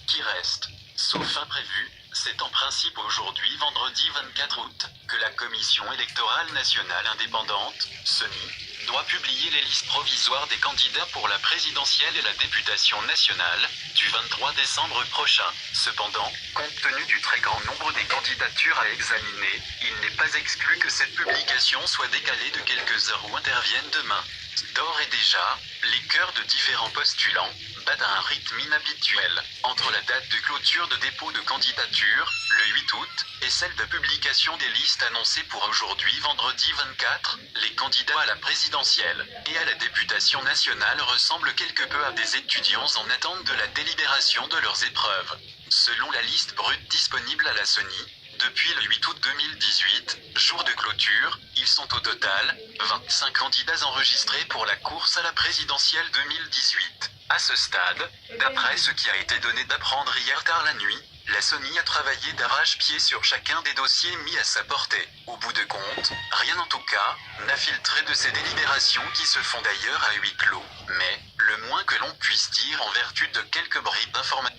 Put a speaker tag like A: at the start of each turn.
A: qui reste. Sauf imprévu, c'est en principe aujourd'hui, vendredi 24 août, que la Commission électorale nationale indépendante, CENI, doit publier les listes provisoires des candidats pour la présidentielle et la députation nationale, du 23 décembre prochain. Cependant, compte tenu du très grand nombre des candidatures à examiner, il n'est pas exclu que cette publication soit décalée de quelques heures ou intervienne demain. D'ores et déjà, les cœurs de différents postulants battent à un rythme inhabituel. Entre la date de clôture de dépôt de candidature, le 8 août, et celle de publication des listes annoncées pour aujourd'hui, vendredi 24, les candidats à la présidentielle et à la députation nationale ressemblent quelque peu à des étudiants en attente de la délibération de leurs épreuves. Selon la liste brute disponible à la CENI, depuis le 8 août 2018, jour de clôture, ils sont au total 25 candidats enregistrés pour la course à la présidentielle 2018. À ce stade, d'après ce qui a été donné d'apprendre hier tard la nuit, la CENI a travaillé d'arrache-pied sur chacun des dossiers mis à sa portée. Au bout de compte, rien en tout cas n'a filtré de ces délibérations qui se font d'ailleurs à huis clos. Mais, le moins que l'on puisse dire en vertu de quelques bribes d'informations,